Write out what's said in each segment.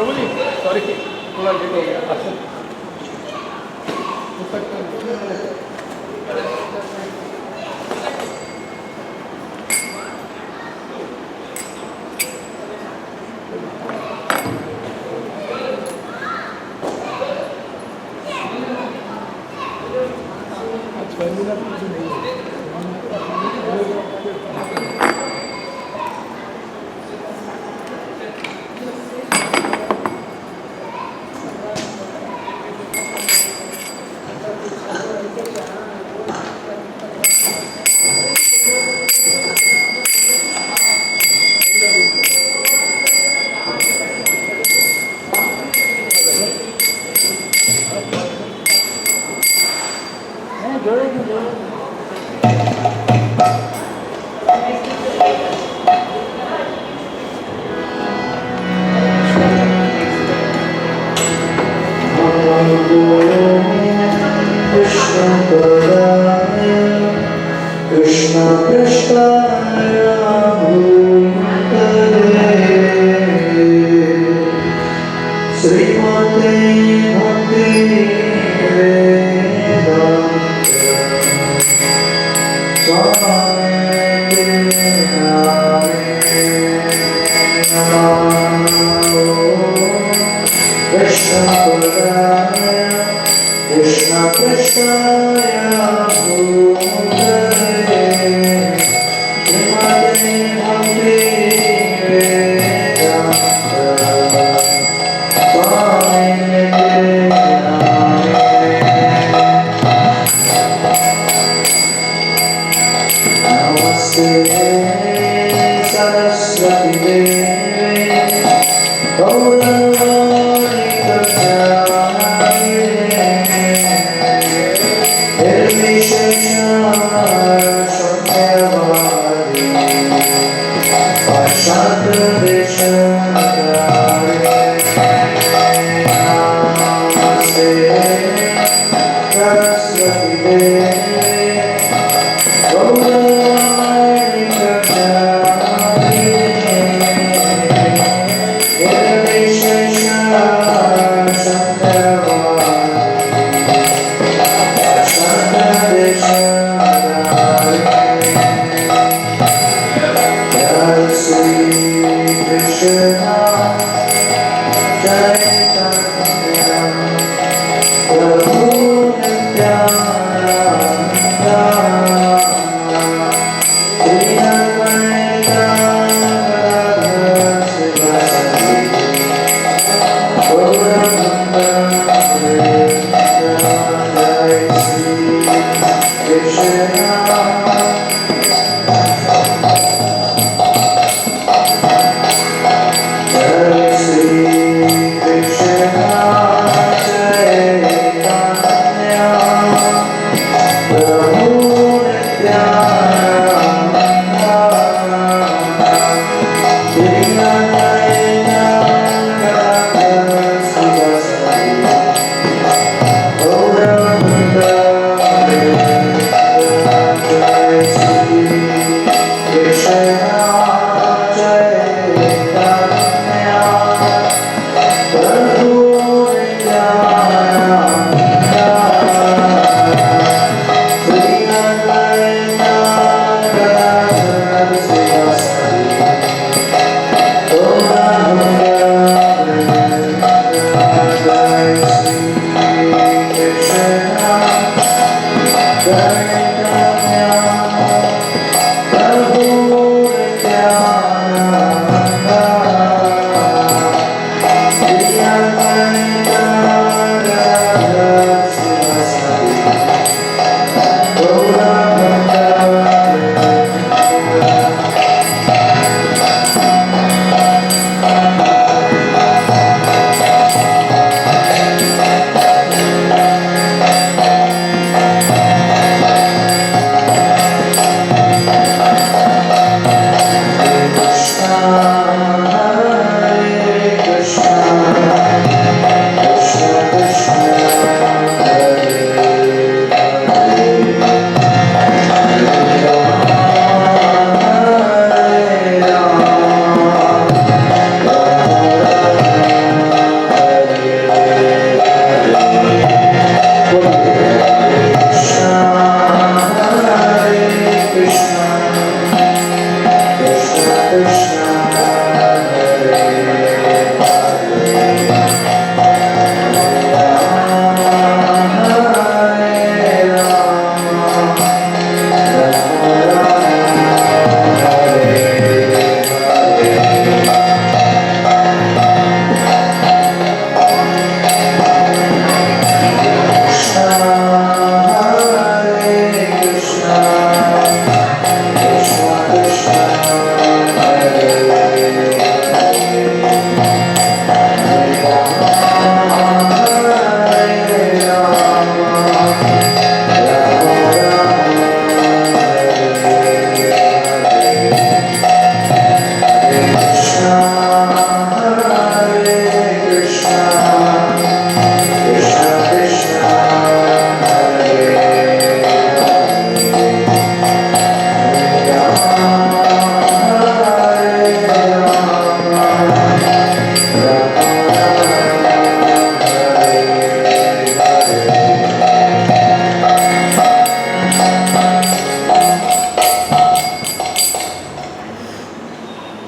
प्रभु जी sorry थोड़ा late हो गया अच्छा हो सकता है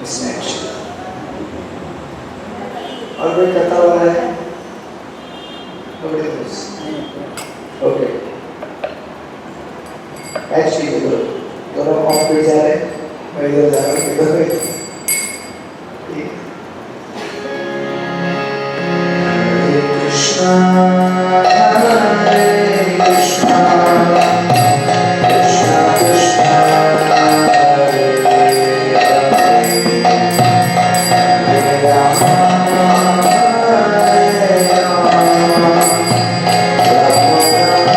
Mismatch. और कोई करता वाला है? Nobody knows. Okay. Catch ठीक है तो दोनों ऑफ पे जा रहे हैं. मैं इधर जा रहा हूँ इधर. ठीक. Hare Krishna, Hare Krishna, Krishna Krishna, Hare Hare, Hare Rama, Hare Rama, Rama Rama,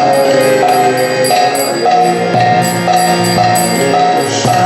Hare Hare, Hare Krishna,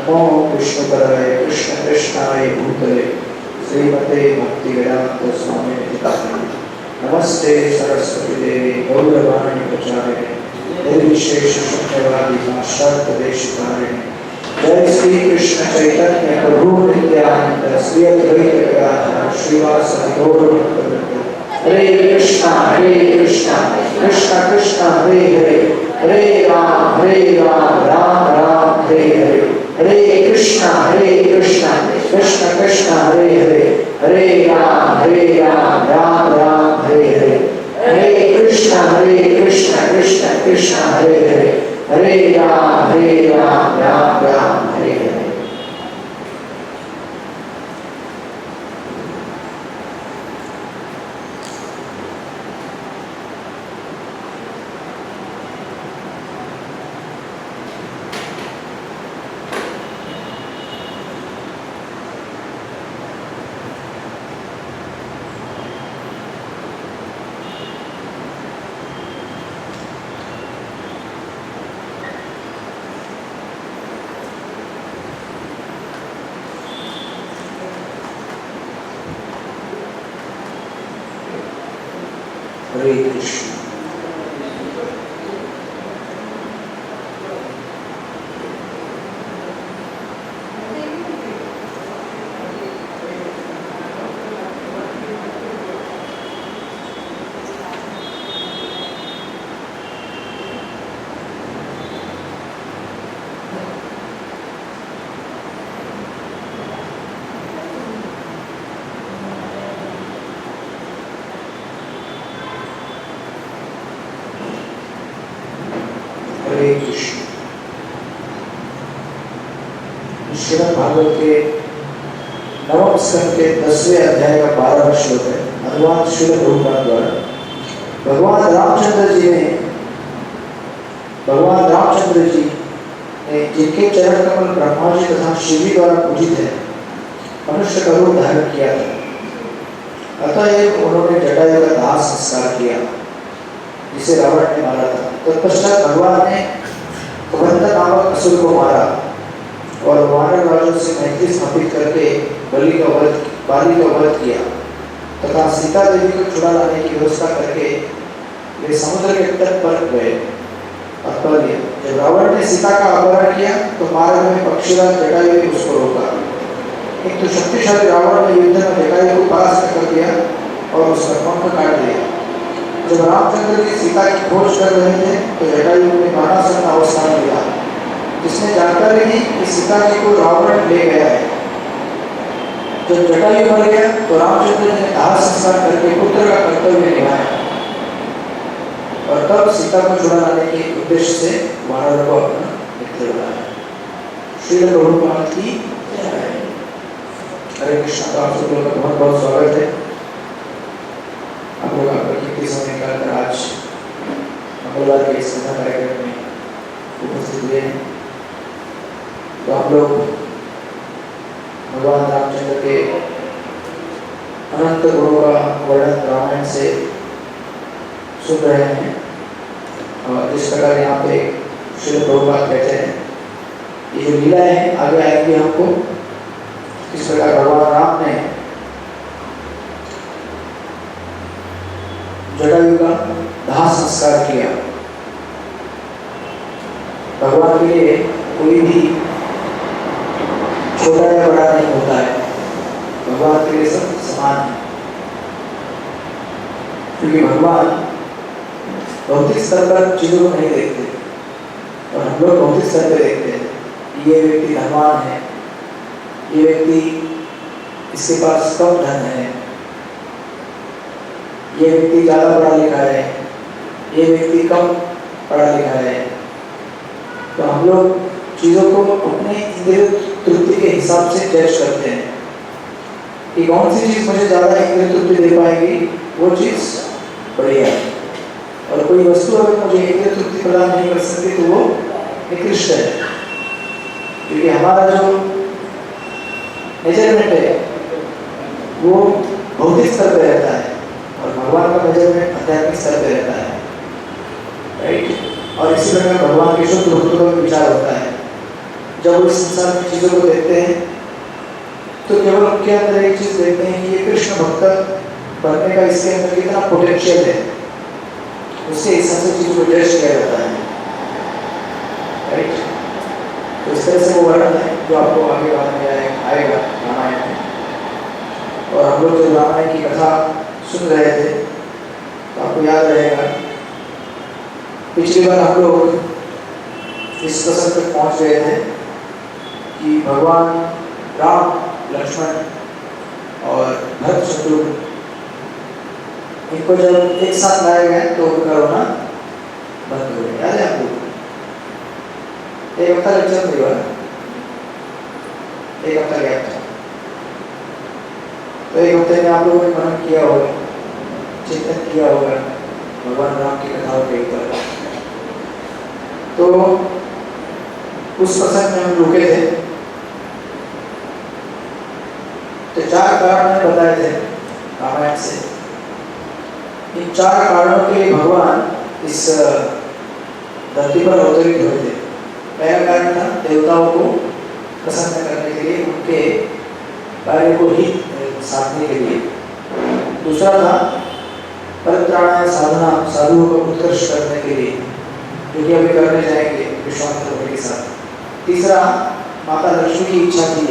नमो विष्णुपदाय कृष्ण कृष्णाय भूतले श्रीमते भक्ति वेदांत स्वामी नित्यानंद नमस्ते सरस्वती देवी गौरवाणी प्रचारिणे निर्विशेष शून्यवादी पाश्चात्य देशकारिणे जय श्री कृष्ण चैतन्य प्रभु नित्यानंद श्री अद्वैत गदाधर श्रीवासदि गौर भक्तवृंद हरे कृष्णा कृष्ण कृष्ण हरे हरे हरे राम राम राम हरे हरे हरे कृष्णा कृष्ण कृष्ण हरे हरे हरे राम राम राम हरे हरे हरे कृष्णा कृष्ण कृष्ण हरे हरे हरे राम राम राम हरे हरे। हरे कृष्ण। हरे कृष्ण। श्रीमद् भागवत के नवम स्कंद के 10वें अध्याय का 12वां श्लोक है। अनुवाद श्रील प्रभुपाद द्वारा। भगवान रामचंद्र जी ने जिनके चरण कमल ब्रह्मा जी तथा शिव जी द्वारा पूजित है मनुष्य का रूप धारण किया था। अतएव उन्होंने जटायु का दाह संस्कार किया जिसे रावण ने मारा था। तत्पश्चात भगवान ने कुबंधक नामक असुर को मारा और वानर राजों से मैत्री स्थापित करके बाली का वध किया तथा सीता देवी को छुड़ा लाने की व्यवस्था करके वे समुद्र के तट पर गए और पल लिया। जब रावण ने सीता का अपहरण किया तो मार्ग में पक्षीराज जटायु ने उसको रोका, किंतु शक्तिशाली रावण ने युद्ध में जटायु को परास्त कर दिया और उसका पंख काट दिया। जब रामचंद्र जी सीता की खोज कर रहे थे तो जटायु ने बाणासुर का अवस्थान लिया, जिसने जानकारी दी कि सीता जी को रावण ले गया है। जब जटायु मर गया तो रामचंद्र ने दाह संस्कार करके पुत्र का कर्तव्य निभाया और तब सीता को छुड़ा लाने के उद्देश्य से वानरों को अपना मित्र बनाया। श्रील प्रभुपाद की जय। हरे कृष्ण। तो आप सब लोगों का बहुत बहुत स्वागत है। आप लोग आपका कीमती समय निकालकर आज मंगलवार के इस कथा कार्यक्रम में उपस्थित हुए हैं। तो आप लोग भगवान रामचंद्र के अनंत गुणों का वर्णन रामायण से सुन रहे हैं और जिस प्रकार यहाँ पे श्री प्रभुपाद कहते हैं ये जो लीलाएं हैं आगे आएंगी हमको। इस प्रकार भगवान राम ने जटायु का दाह संस्कार किया। भगवान के लिए कोई भी छोटा या बड़ा नहीं होता है, भगवान के लिए सब समान है। क्योंकि भगवान भौतिक स्तर पर चीजों को नहीं देखते और हम लोग भौतिक स्तर पर देखते हैं। ये व्यक्ति धनवान है, ये व्यक्ति इसके पास कम धन है, ये व्यक्ति ज़्यादा पढ़ा लिखा है, ये व्यक्ति कम पढ़ा लिखा है। तो हम लोग चीज़ों को अपने इंद्रिय तृप्ति के हिसाब से जज करते हैं कि कौन सी चीज़ मुझे ज़्यादा इंद्रिय तृप्ति दे पाएगी, वो चीज़ बढ़िया है। और कोई वस्तु अगर मुझे इंद्रिय तृप्ति प्रदान नहीं कर सकती तो वो निकृष्ट है। क्योंकि हमारा जो मेजरमेंट है वो भौतिक स्तर पर रहता है और भगवान का मेजरमेंट आध्यात्मिक स्तर पर रहता है, राइट। और इसी प्रकार भगवान के शुद्ध भक्तों का विचार होता है। जब वो इस संसार की चीज़ों को देखते हैं तो केवल उनके अंदर एक चीज़ देखते हैं कि ये कृष्ण भक्त बनने का इसके अंदर कितना पोटेंशियल है, उसके हिसाब से चीज़ों को जज किया जाता है, राइट। तो इस तरह से वो वर्णन है जो आपको आगे बाद में आएगा रामायण में। और हम लोग जब रामायण की कथा सुन रहे थे तो आपको याद रहेगा पिछली बार हम लोग इस प्रसंग तक पहुंच गए थे कि भगवान राम, लक्ष्मण और भरत शत्रुघ्न इनको जब एक साथ लाए गए तो उनका रोना बंद हो गया। याद है आपको? एक हफ्ता लेक्चर नहीं हुआ, एक हफ्ता गया था। तो एक हफ्ते में आप लोगों ने मनन किया होगा, चिंतन किया होगा भगवान राम की कथाओं के ऊपर। तो उस प्रसंग में हम रुके थे। तो 4 कारण मैंने बताए थे रामायण से। इन 4 कारणों के लिए भगवान इस धरती पर अवतरित हुए थे। पहला कारण था देवताओं को प्रसन्न करने के लिए, उनके कार्य को हित साधने के लिए। दूसरा था परित्राणाय साधना, साधुओं को उत्कर्ष करने के लिए, जो कि अभी करने जाएंगे विश्वामित्र के साथ। तीसरा माता लक्ष्मी की इच्छा थी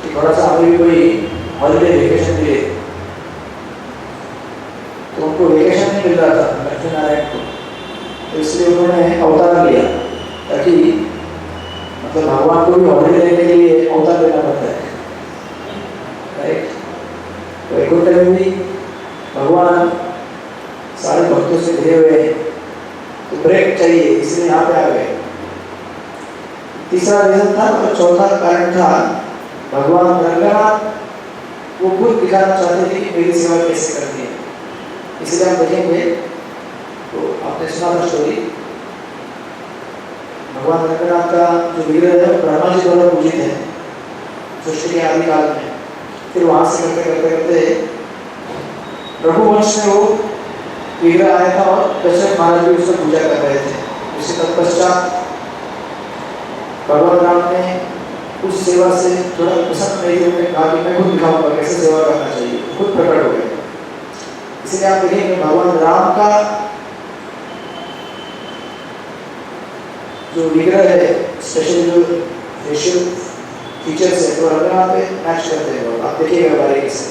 कि थोड़ा सा हमें भी कोई हॉलीडे वेकेशन मिले, तो उनको वेकेशन नहीं मिल रहा था लक्ष्मी नारायण को, तो इसलिए उन्होंने अवतार लिया ताकि मतलब भगवान को भी हॉलीडे लेने के लिए अवतार लेना पड़ता है, राइट। तो वैकुंठ में भी भगवान सारे भक्तों से घिरे हुए हैं, तो ब्रेक चाहिए, इसलिए यहाँ पे आ गए। तीसरा रीजन था और चौथा कारण था भगवान रंगनाथ वो खुद दिखाना चाहते थे कि मेरी सेवा कैसे करती है। इसलिए हम देखेंगे, तो आपने सुना था स्टोरी, भगवान रंगनाथ का जो विग्रह है ब्रह्मा जी द्वारा पूजित है सृष्टि के आदि काल में। फिर वहां से करते करते करते रघुवंश में वो विग्रह आया था और दशरथ महाराज भी उसका पूजा कर रहे थे। उसके तत्पश्चात भगवान राम ने उस सेवा से थोड़ा प्रसन्न नहीं थे, उन्होंने कहा कि मैं खुद दिखाऊंगा कैसे सेवा करना चाहिए, खुद प्रकट हो गए। इसलिए आप देखेंगे भगवान राम का जो विग्रह है, स्पेशल जो फेशियल फीचर्स है, तो रंगनाथ पे मैच करते हैं। आप देखिएगा बारीकी से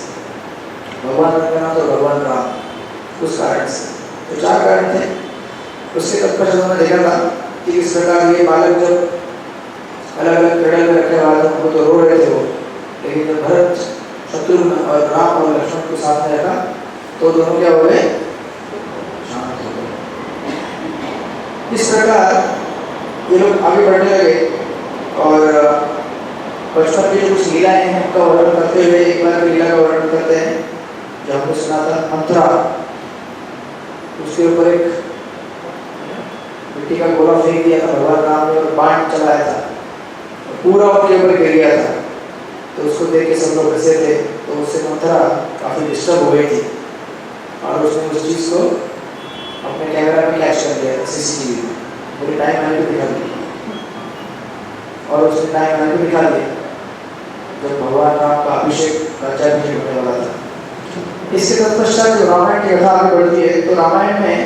भगवान रंगनाथ और भगवान राम, उस कारण से। तो 4 कारण थे। उसके तत्पश्चात उन्होंने देखा था कि इस प्रकार ये बालक जब अलग अलग क्रेडल में रखने वाला था, उनको तो रो रहे थे वो, लेकिन जब भरत, शत्रुघ्न और राम और लक्ष्मण को साथ में रखा तो दोनों क्या हो गए, शांत हो गए। इस प्रकार ये लोग आगे बढ़ने लगे और बचपन की जो कुछ लीलाएं हैं उनका वर्णन करते हुए एक बार लीला का वर्णन करते हैं जो हमने सुना था, मंत्रा। उसके ऊपर एक मिट्टी का गोला फेंक दिया था भगवान राम ने और बाण चलाया था, पूरा उनके ऊपर गिर गया था। तो उसको देख के सब लोग हंसे थे, तो उससे मंत्रा काफ़ी डिस्टर्ब हो गई थी और उसने उस चीज़ को अपने कैमरा में कैच कर लिया था, CCTV में। पूरी टाइम आने को दिखा दी और उसने टाइम आने को दिखा दिया जब भगवान राम का अभिषेक राज्याभिषेक होने वाला था। इसके तत्पश्चात जो रामायण की कथा आगे बढ़ती है, तो रामायण में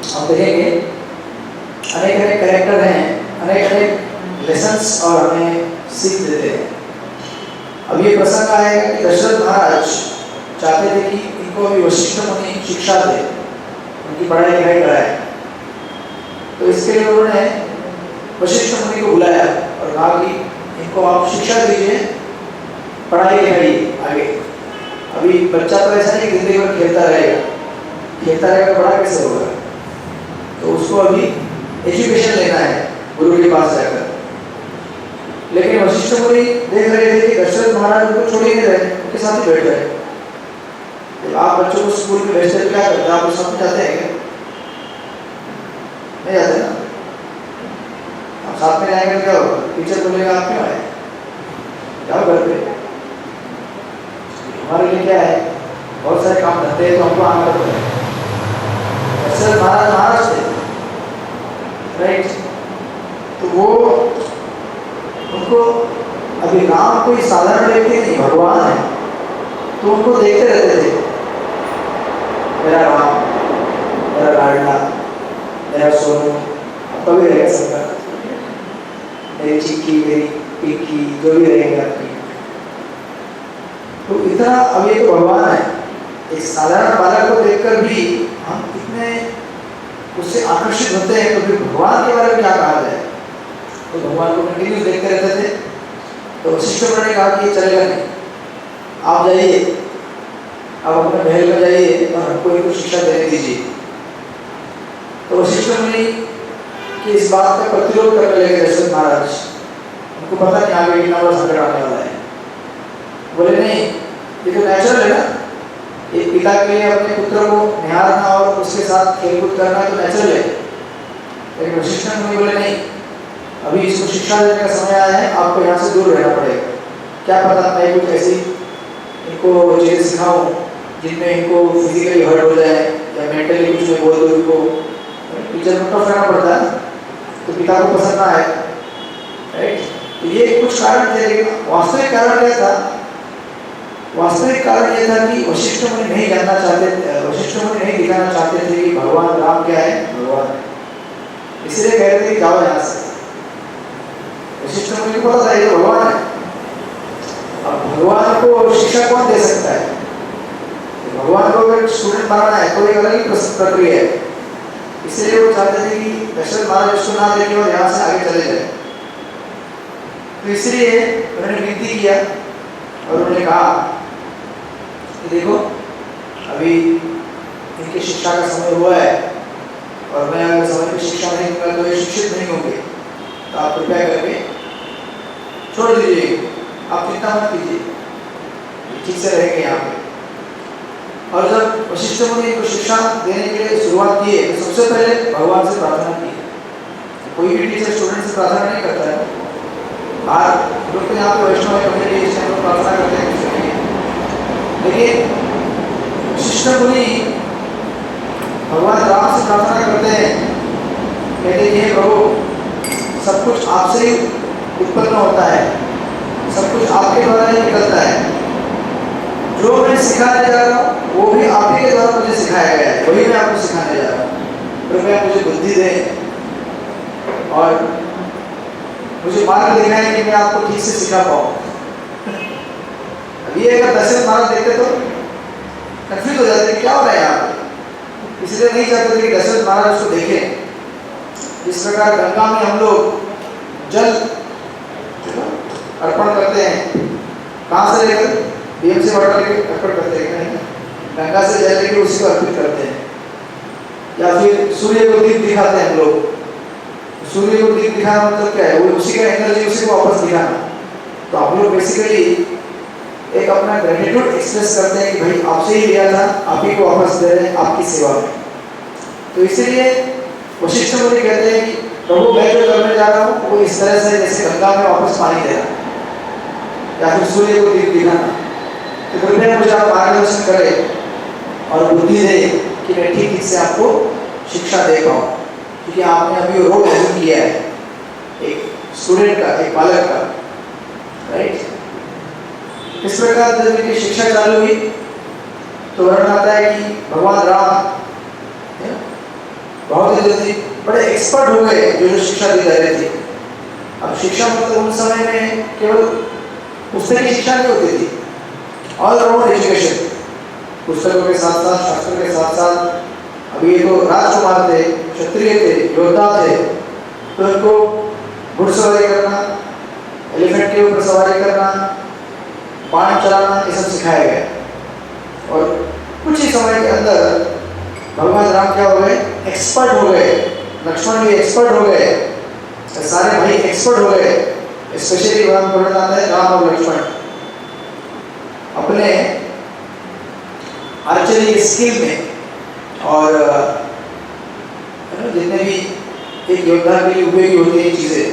हम देखेंगे अनेक अनेक कैरेक्टर हैं, अनेक अनेक लेसन्स और हमें सीख देते हैं। अब ये प्रसंग आएगा कि दशरथ महाराज चाहते थे कि इनको अभी वशिष्ठ मुनि शिक्षा दे, उनकी पढ़ाई लिखाई कराए। तो इसके लिए उन्होंने वशिष्ठ मुनि को बुलाया और कहा कि इनको आप शिक्षा दीजिए, पढ़ाई लिखाई आगे। अभी बच्चा तो ऐसा नहीं जिंदगी भर खेलता रहेगा, बड़ा कैसे होगा? तो उसको अभी एजुकेशन लेना है गुरु के पास जाकर। लेकिन वशिष्ठ मुनि देख रहे थे कि दशरथ महाराज उनको छोड़ ही नहीं रहे, उनके साथ ही बैठ रहे। जब आप बच्चों को स्कूल में भेजते तो क्या करते हैं? आप साथ में जाते हैं क्या? नहीं जाते ना। आप साथ में जाएंगे तो क्या होगा? टीचर बोलेगा आप क्यों आए, जाओ घर पे। हमारे लिए क्या है, बहुत सारे काम धंधे हैं तो हमको आना पड़ता है। दशरथ महाराज थे, राइट। तो वो उनको अभी राम कोई साधारण व्यक्ति नहीं, भगवान है, तो उनको देखते रहते थे, मेरा राम, मेरा लाडला, मेरा सोनू, कभी रहेगा सबका, मेरी चिक्की, मेरी पिक्की, जो भी रहेगा आपकी। तो इतना, अब ये तो भगवान है, एक साधारण बालक को देखकर भी हम कितने उससे आकर्षित होते हैं, तो फिर भगवान के बारे में क्या कहा जाए। तो भगवान को कंटिन्यूस देखते रहते थे। तो वशिष्ठ मुनि ने कहा कि ये चलेगा नहीं, आप जाइए, आप अपने महल में जाइए और हमको इनको शिक्षा देने दीजिए। तो वशिष्ठ मुनि की इस बात का प्रतिरोध करने लगे दशरथ महाराज। उनको पता नहीं आगे कितना बड़ा संकट आने वाला है। बोले नहीं, ये तो नेचुरल है ना, एक पिता के लिए अपने पुत्र को निहारना और उसके साथ खेलकूद करना तो नेचुरल है। लेकिन वशिष्ठ मुनि बोले नहीं, अभी इसको शिक्षा देने का समय आया है, आपको यहाँ से दूर रहना पड़ेगा। क्या पता मैं कुछ ऐसी इनको चीज़ें सिखाऊं जिनमें इनको फिजिकली हर्ट हो जाए या मेंटली कुछ में बोल दो इनको। टीचर को टफ रहना पड़ता है, तो पिता को पसंद ना आए, राइट। तो ये कुछ कारण थे, लेकिन वास्तविक कारण क्या था? वास्तविक कारण ये था कि वशिष्ठ मुनि नहीं जानना चाहते, वशिष्ठ मुनि नहीं दिखाना चाहते थे कि भगवान राम क्या है, भगवान है। इसलिए कह रहे थे कि जाओ यहाँ से। वशिष्ठ मुनि को पता था ये भगवान है। अब भगवान को शिक्षा कौन दे सकता है? भगवान को अगर स्टूडेंट बनाना है तो एक अलग ही प्रक्रिया है। इसलिए वो चाहते थे कि दशरथ महाराज उसको ना देखें और यहाँ से आगे चले जाए। तो इसलिए उन्होंने विनती किया और उन्होंने कहा कि देखो, अभी इनकी शिक्षा का समय हुआ है और मैं अगर समय पर शिक्षा नहीं दूंगा तो ये शिक्षित नहीं होंगे, तो आप कृपया करके छोड़ दीजिए, आप चिंता मत कीजिए, ठीक से रहेंगे यहाँ पे। और जब वशिष्ठ मुनि को शिक्षा देने के लिए शुरुआत की है तो सबसे पहले भगवान से प्रार्थना की। कोई भी टीचर स्टूडेंट से प्रार्थना नहीं करता है। आज लोग तो यहाँ पे वैष्णव कम्युनिटी इस टाइम पर प्रार्थना करते हैं, लेकिन वशिष्ठ मुनि भगवान राम से प्रार्थना करते हैं, कहते हैं प्रभु सब कुछ आपसे ही उत्पन्न होता है, सब कुछ आपके द्वारा ही निकलता है, जो मैं सिखाने जा रहा हूँ वो भी आप ही के द्वारा मुझे सिखाया गया है, वही मैं आपको सिखाने जा रहा हूँ। कृपया मुझे बुद्धि दें और मुझे मार्ग दिखाएं कि मैं आपको ठीक से सिखा पाऊँ। अब ये अगर दशरथ महाराज देखते तो कंफ्यूज हो जाते क्या हो रहा है यहाँ पे। इसलिए नहीं चाहते थे कि दशरथ महाराज उसको देखें। इस प्रकार गंगा में हम लोग जल अर्पण करते हैं, कहाँ से लेकर बीएमसी वाटर लेकर अर्पण करते हैं, गंगा से जल लेकर उसी को अर्पित करते हैं। या फिर सूर्य को दीप दिखाते हैं हम लोग। सूर्य को दीप दिखाना मतलब क्या है? वो उसी का एनर्जी उसी को वापस दिखाना। तो हम लोग बेसिकली एक अपना ग्रेटिट्यूड एक्सप्रेस करते हैं कि भाई आपसे ही लिया था, आप ही को वापस दे रहे हैं आपकी सेवा में। तो इसीलिए वशिष्ठ मुनि कहते हैं कि प्रभु मैं जो करने जा रहा हूँ वो इस तरह से जैसे गंगा में वापस पानी देना या फिर सूर्य को दीप दिखाना। तो कृपया मुझे आप मार्गदर्शन करें और बुद्धि दे कि मैं ठीक ठीक से आपको शिक्षा दे पाऊँ, क्योंकि आपने अभी रोल एज्यूम किया है एक स्टूडेंट का, एक बालक का, राइट। इस प्रकार जब इनकी शिक्षा चालू हुई तो वर्णन आता है कि भगवान राम बहुत ही जल्दी बड़े एक्सपर्ट हो गए जो शिक्षा दी जा रही थी। अब शिक्षा मतलब उस समय में केवल पुस्तक की शिक्षा नहीं होती थी, ऑल राउंड एजुकेशन, पुस्तकों के साथ साथ शास्त्रों के साथ साथ। अभी ये तो राजकुमार थे, क्षत्रिय थे, योद्धा थे, तो इनको घुड़सवारी करना, एलिफेंट के ऊपर सवारी करना, बाण चलाना, ये सब सिखाया गया। और कुछ ही समय के अंदर भगवान राम क्या हो गए? एक्सपर्ट हो गए। लक्ष्मण भी एक्सपर्ट हो गए, सारे भाई एक्सपर्ट हो गए। स्पेशली वर्णन आता है राम और लक्ष्मण अपने आर्चरी के स्किल में और जितने भी एक योद्धा के लिए उपयोगी होती है चीजें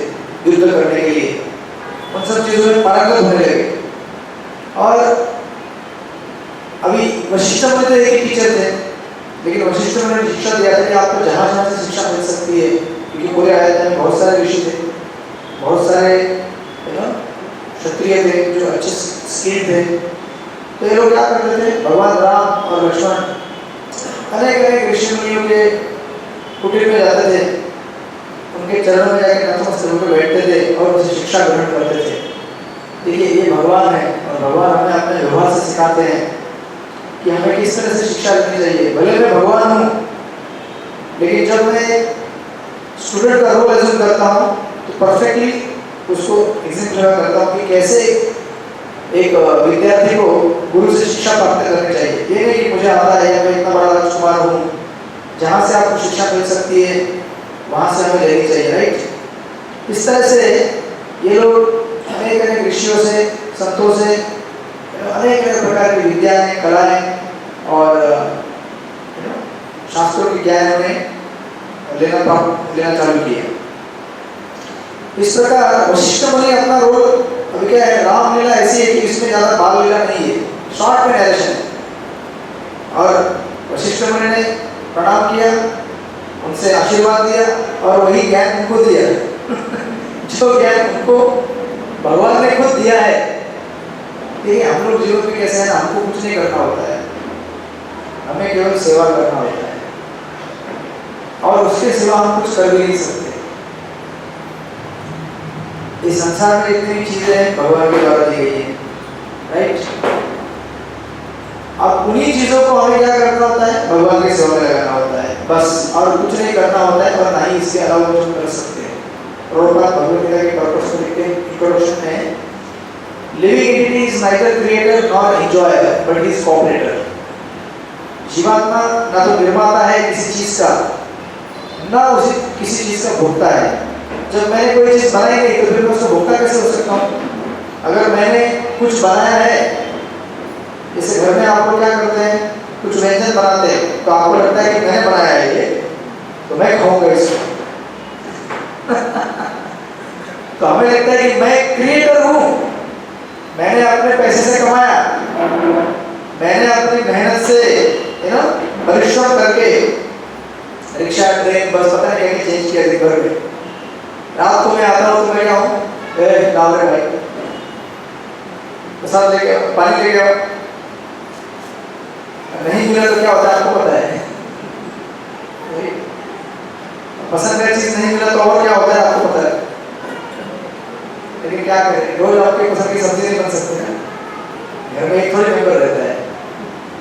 युद्ध करने के लिए, उन सब चीजों में पारंगत होने लगे। और अभी वशिष्ठ मुनि तो एक ही टीचर थे, लेकिन वशिष्ठ मुनि ने शिक्षा दिया था कि आपको जहाँ जहाँ से शिक्षा मिल सकती है, क्योंकि पूरे अयोध्या में बहुत सारे ऋषि थे, बहुत सारे क्षत्रिय थे, जो अच्छे स्किल थे। तो ये लोग क्या करते थे, भगवान राम और लक्ष्मण अनेक अनेक ऋषि मुनियों के कुटीर में जाते थे, उनके चरणों में जाकर नतमस्तक होकर बैठते थे और उनसे शिक्षा ग्रहण करते थे। देखिए ये भगवान है और भगवान हमें अपने व्यवहार से सिखाते हैं कि हमें किस तरह से शिक्षा लेनी चाहिए। भले मैं भगवान हूँ, लेकिन जब मैं स्टूडेंट का रोल एज्यूम करता हूँ तो परफेक्टली उसको एग्जाम्पल करता हूँ कि कैसे एक विद्यार्थी को गुरु से शिक्षा प्राप्त करनी चाहिए। ये नहीं कि मुझे आता है या मैं इतना बड़ा राजकुमार हूँ, जहाँ से आपको शिक्षा मिल सकती है वहाँ से हमें लेनी चाहिए, राइट। इस तरह से ये लोग अनेक अनेक ऋषियों से, संतों से अनेक अनेक प्रकार की विद्याएं, कलाएं और शास्त्रों की ज्ञान उन्हें लेना चालू किया। इस प्रकार वशिष्ठ मुनि अपना रोल, अभी क्या है, रामलीला ऐसी है कि इसमें ज़्यादा बाल लीला नहीं है, शॉर्ट में नरेशन है। और वशिष्ठ मुनि ने प्रणाम किया, उनसे आशीर्वाद दिया और वही ज्ञान उनको दिया जो ज्ञान उनको भगवान ने खुद दिया है। देखिए हम लोग जीवन में कैसे हैं ना, हमको कुछ नहीं करना होता है, हमें केवल सेवा करना होता है और उसके सिवा हम कुछ कर भी नहीं सकते। इस संसार में इतनी चीजें भगवान के द्वारा दी गई हैं, राइट। अब उन्हीं चीजों को हमें क्या करना होता है, भगवान की सेवा में लगाना होता है बस, और कुछ नहीं करना होता है और ना ही इसके अलावा कुछ कर सकते हैं। प्रभुपाद भगवद गीता के पर्पस में लिखते हैं इंट्रोडक्शन में, living entity is neither creator nor enjoyer but is cooperator. जीवात्मा ना तो निर्माता है किसी चीज का, ना उसे किसी चीज का भोक्ता है। जब मैंने कोई चीज बनाई नहीं तो फिर मैं उसका भोक्ता कैसे हो सकता हूँ। अगर मैंने कुछ बनाया है, जैसे घर में आप लोग क्या करते हैं, कुछ व्यंजन बनाते हैं तो आपको लगता है कि मैंने बनाया है ये, तो मैं खाऊंगा इसको तो हमें लगता है कि मैं क्रिएटर हूँ, मैंने अपने पैसे से कमाया, मैंने अपनी मेहनत से परिश्रम करके रिक्शा, ट्रेन, बस पता नहीं क्या चेंज किया दिन भर में। रात को मैं आता हूँ तो मैं क्या हूँ, लाओ रे भाई प्रसाद लेके पानी लेके आओ। नहीं मिला तो क्या होता है आपको पता है, पसंद का चीज नहीं मिला तो और क्या होता है आपको पता है। लेकिन क्या करें, रोज आपके पसंद की सब्जी नहीं बन सकती ना, घर में एक थोड़ी मेंबर रहता है,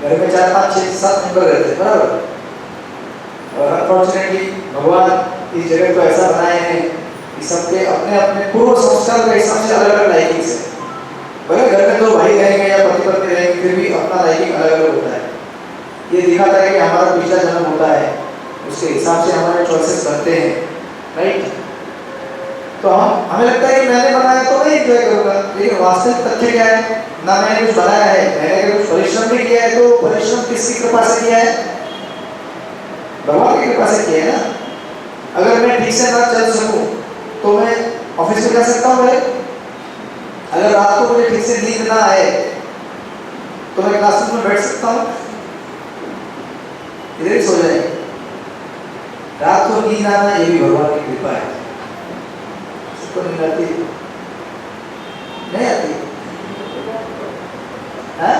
घर में 4, 5, 6, 7 मेंबर रहते हैं, बराबर। और अनफॉर्चुनेटली भगवान इस जगत को ऐसा बनाए हैं कि सबके अपने अपने पूर्व संस्कार के हिसाब से अलग अलग लाइकिंग है। भले घर में 2 भाई रहेंगे या पति पत्नी रहेंगे, फिर भी अपना लाइकिंग अलग अलग होता है। ये दिखाता है कि हमारा पिछला जन्म होता है, उसके हिसाब से हमारे चॉइसेस बनते हैं, राइट। तो हमें लगता है कि मैंने बनाया तो मैं एंजॉय करूंगा, लेकिन वास्तविक तथ्य क्या है, ना मैंने कुछ बनाया है, मैंने अगर कुछ परिश्रम भी किया है तो परिश्रम किसकी कृपा से किया है, भगवान की कृपा से किया है ना। अगर मैं ठीक से ना चल सकूं तो मैं ऑफिस में जा सकता हूँ भाई, अगर रात को मुझे ठीक से नींद ना आए तो मैं क्लासरूम में बैठ सकता हूँ, इधर ही सो जाए। रात को नींद आना ये भी भगवान की कृपा है। सबको नींद आती नहीं आती है,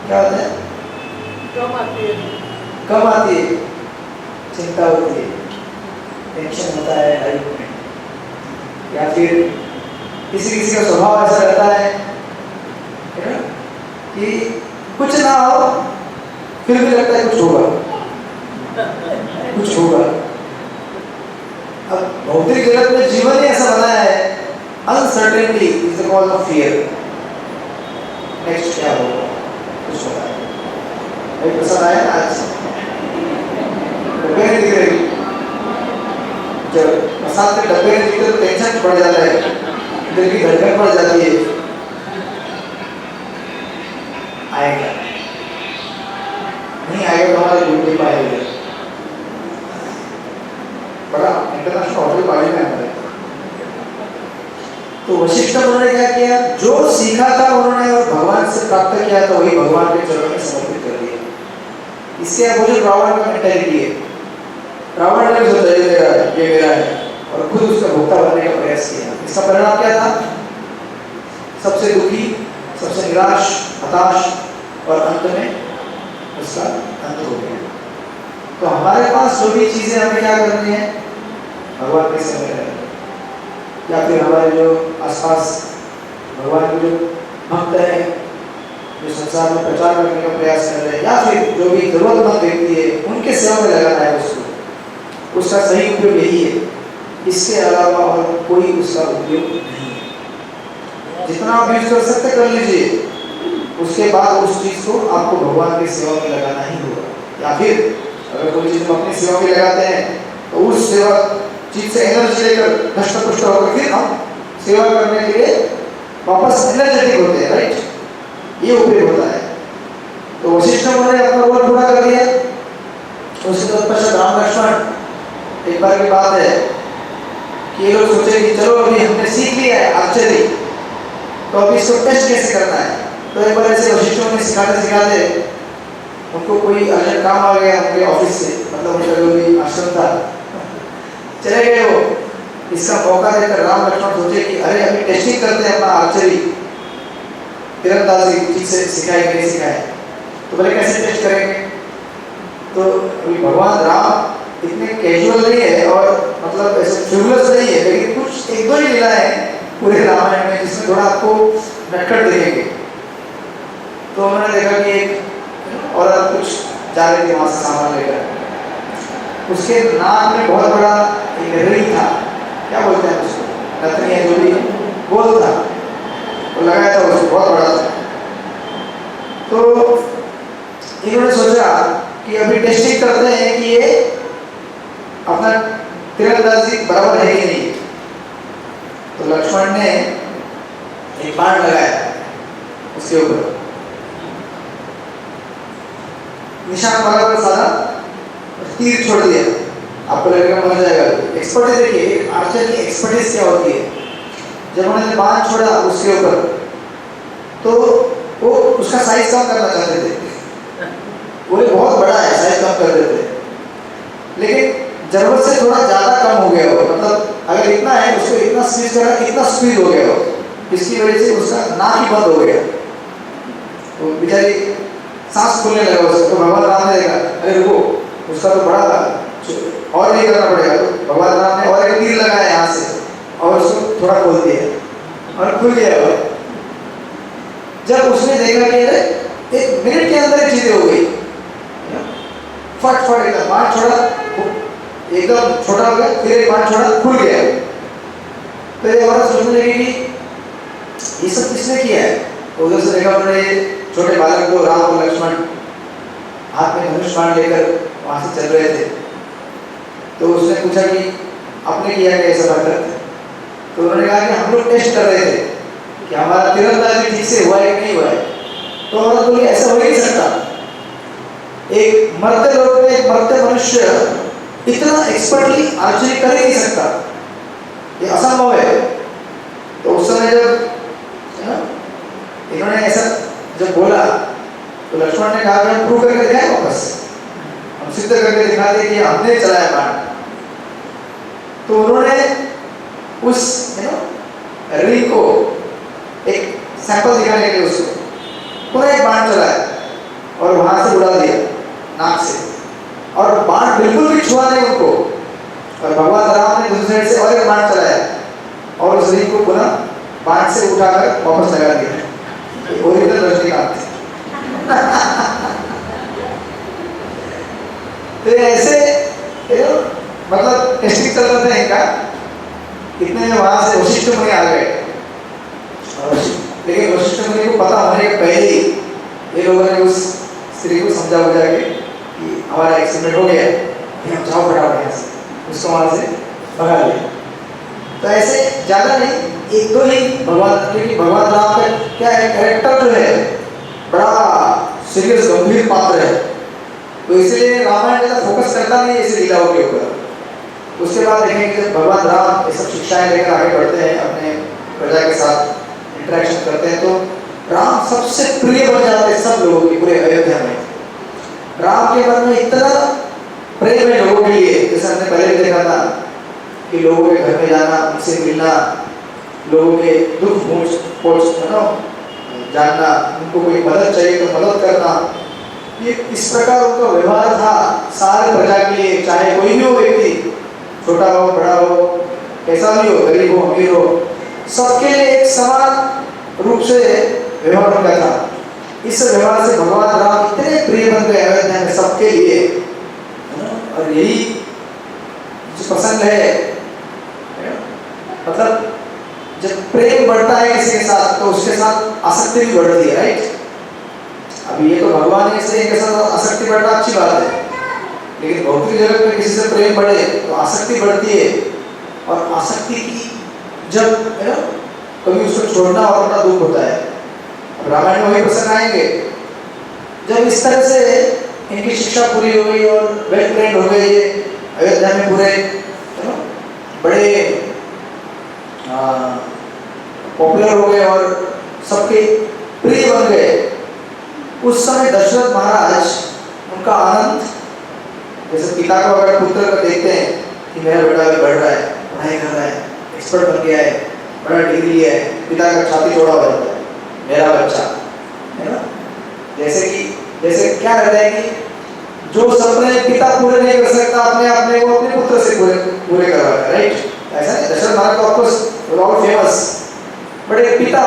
क्या होता है, कम आती है, चिंता होती है, टेंशन होता है लाइफ में, या फिर किसी किसी का स्वभाव ऐसा रहता है ना कि कुछ ना हो फिर भी लगता है कुछ होगा, कुछ होगा। अब भौतिक जगत में जीवन ही ऐसा बनाया है, uncertainty is the cause of fear. Next क्या होगा कुछ पता नहीं। एक पसंद आया ना आज डब्बे नहीं दिख रही, जब प्रसाद के डब्बे नहीं दिखते तो टेंशन बढ़ जाता है, दिल की धड़कन बढ़ जाती है। आएगा नहीं आएगा तो हमारे दूर नहीं पाएंगे। बड़ा इंटरनेशनल होटल पार्टी में हमारे, तो वशिष्ठ उन्होंने क्या किया, जो सीखा था उन्होंने और भगवान से प्राप्त किया था वही भगवान के चरणों में समर्पित कर दिया। इसके अपोजिट रावण का मेंटालिटी है। रावण ने सोचा ये मेरा है, ये मेरा है, और खुद उसका भुगता बनने का प्रयास किया। इसका परिणाम क्या था? सबसे दुखी, सबसे निराश, हताश और अंत में उसका अंत हो गया। तो हमारे पास जो भी चीजें हमें क्या करनी है, भगवान के समय में, या फिर हमारे जो आसपास भगवान के जो भक्त हैं, जो संसार में प्रचार करने का प्रयास कर रहे हैं, या फिर जो भी जरूरतमंद व्यक्ति है, उनके सेवा में लगाना है उसको। उसका सही उपयोग यही है, इसके अलावा और कोई उसका उपयोग नहीं है। जितना आप यूज कर सकते कर लीजिए, उसके बाद उस चीज को आपको भगवान की सेवा में लगाना ही होगा। या फिर अगर कोई चीज हम अपनी सेवा में लगाते हैं तो उस सेवा चीज से एनर्जी लेकर धष्ट-पुष्ट होकर फिर हम सेवा करने के लिए वापस एनर्जेटिक होते हैं, राइट? ये उपयोग होता है। तो वशिष्ठ मुनि ने अपना रोल पूरा कर दिया। उसके तत्पश्चात राम लक्ष्मण, एक बार की बात है कि ये लोग सोचे कि चलो अभी हमने सीख लिया है आर्चरी, तो अभी इसको टेस्ट कैसे करना है। तो एक बार ऐसे वशिष्ठ मुनि सिखाते सिखाते उनको कोई अर्जेंट काम आ गया उनके ऑफिस से, मतलब उनका जो भी आश्रम था, चले गए वो। इसका मौका देकर राम लक्ष्मण सोचे कि अरे अभी टेस्टिंग करते हैं अपना आर्चरी, तीरंदाजी ठीक से सिखाए कि नहीं सिखाए। तो बोले कैसे टेस्ट करेंगे? तो अभी भगवान राम इतने कैजुअल नहीं है और मतलब ऐसे फ्यूलस नहीं है, लेकिन कुछ एक दो ही लीला है पूरे रामायण में जिसमें थोड़ा आपको नटखट दिखेंगे। तो उन्होंने देखा कि एक औरत कुछ जा रही थी वहां से सामान लेकर, उसके नाक में बहुत बड़ा एक रिंग था, क्या बोलते हैं उसको, नथनी है जो भी, गोल था, तो लगाया था उसको, बहुत बड़ा था। तो इन्होंने सोचा कि अभी टेस्टिंग करते हैं कि ये अपना तीरंदाजी बराबर है कि नहीं। तो लक्ष्मण ने एक बाण लगाया उसके ऊपर, निशान बराबर साधा, तीर छोड़ दिया। आपको लगेगा मर जाएगा। एक्सपर्टीज देखिए, आर्चर की एक्सपर्टीज क्या होती है। जब उन्होंने बाण छोड़ा उसके ऊपर, तो वो उसका साइज कम करना चाहते थे, वो बहुत बड़ा है, साइज कम कर देते, लेकिन जरूरत से थोड़ा ज्यादा कम हो गया हो, मतलब अगर इतना है उसको इतना स्पीड करा, इतना स्पीड हो गया हो, इसकी वजह से उसका नाक ही बंद हो गया। तो बेचारी सांस फूलने लगा उसको। तो भगवान राम ने देखा, अरे रुको, उसका तो बड़ा और नहीं करना पड़ेगा। तो भगवान राम ने और एक तीर लगाया यहाँ से और उसको थोड़ा खोल दिया और खुल गया वो। जब उसने देखा कि अरे एक मिनट के अंदर ही चीजें हो गई, फट फट एकदम बाण छोड़ा, एकदम छोटा हो गया, फिर एक बाण छोड़ा, खुल गया। तो ये औरत सोचने लगी कि ये सब किसने किया है। तो उधर से देखा उन्होंने छोटे बालक को, राम और लक्ष्मण हाथ में धनुष बाण लेकर वहां से चल रहे थे। तो उसने पूछा कि आपने किया क्या ऐसा हरकत। तो उन्होंने कहा कि हम लोग टेस्ट कर रहे थे कि हमारा तीरंदाजी ठीक से हुआ है कि नहीं हुआ है। तो औरत बोली ऐसा हो ही नहीं सकता, एक मरते लोग में एक मरते मनुष्य इतना एक्सपर्टली आर्चरी कर ही नहीं सकता, ये असंभव है। तो उस समय जब इन्होंने ऐसा जब बोला तो लक्ष्मण ने कहा कि हम प्रूव करके दिखाएं, वापस हम सिद्ध करके दिखा दें कि हमने चलाया बाण। तो उन्होंने उस रिंग को एक सैंपल दिखाने के लिए उसको पूरा एक बाण चलाया और वहां से उड़ा दिया नाक से, और बाण बिल्कुल भी छुआ नहीं उनको। और भगवान राम ने दूसरे साइड से और एक बाण चलाया और उस रिंग को पुनः बाण से उठाकर वापस लगा दिया। ओरिजिनल रजनीकांत। तो ऐसे मतलब टेस्टिंग चल रहा था इनका, इतने में वहां से वशिष्ठ मुनि आ गए। लेकिन वशिष्ठ मुनि को पता होने के पहले ही ये लोगों ने उस स्त्री को समझा बुझा के कि हमारा एक्सीडेंट हो गया, हम जाओ फटाफट यहाँ से, उसको वहां से भगा लिया। तो ऐसे ज्यादा नहीं, एक दो ही भगवान, क्योंकि भगवान राम का क्या है, कैरेक्टर जो है बड़ा सीरियस गंभीर पात्र है, तो इसलिए रामायण ज्यादा फोकस करता नहीं है इस लीलाओं के ऊपर। उसके बाद देखेंगे जब भगवान राम ये सब शिक्षाएं लेकर आगे बढ़ते हैं, अपने प्रजा के साथ इंटरेक्शन करते हैं, तो राम सबसे प्रिय बन जाते हैं सब लोगों की पूरे अयोध्या में। राम के मन में इतना प्रेम है लोगों के लिए, जैसे हमने पहले भी देखा था कि लोगों के घर में जाना, उनसे मिलना, लोगों के दुख जानना, उनको कोई मदद चाहिए तो मदद करना, ये इस प्रकार उनका व्यवहार था सारे प्रजा के लिए, चाहे कोई भी हो व्यक्ति, छोटा हो बड़ा हो, कैसा भी हो, गरीब हो अमीर हो, सबके लिए एक समान रूप से व्यवहार उनका था। इस व्यवहार से भगवान राम इतने प्रिय बन गए अयोध्या में सबके लिए, और यही जो पसंद है, मतलब जब प्रेम बढ़ता है किसी के साथ तो उसके साथ आसक्ति भी बढ़ती है, राइट। अभी ये तो भगवान इसलिए के साथ आसक्ति बढ़ना अच्छी बात है, लेकिन भौतिक जगत में किसी से प्रेम बढ़े तो आसक्ति बढ़ती है, और आसक्ति की जब कभी उसको छोड़ना और अपना दुख होता है। रामायण में वही प्रसंग आएंगे जब इस तरह से इनकी शिक्षा पूरी हो गई और वेल ट्रेंड हो गए, ये अयोध्या में पूरे बड़े पॉपुलर हो गए और सबके प्रिय बन गए। उस समय दशरथ महाराज, उनका आनंद, जैसे पिता को अगर पुत्र को देखते हैं कि मेरा बेटा भी बढ़ रहा है, पढ़ाई कर रहा है, एक्सपर्ट बन गया है, बड़ा डिग्री लिया है, पिता का छाती चौड़ा हो जाता है, मेरा बच्चा, है ना। जैसे क्या रहता है कि जो सपने पिता पूरे नहीं कर सकता अपने वो अपने पुत्र से पूरे करवाता है, राइट। ऐसा नहीं, दशरथ महाराज तो ऑफकोर्स बहुत फेमस, बड़े पिता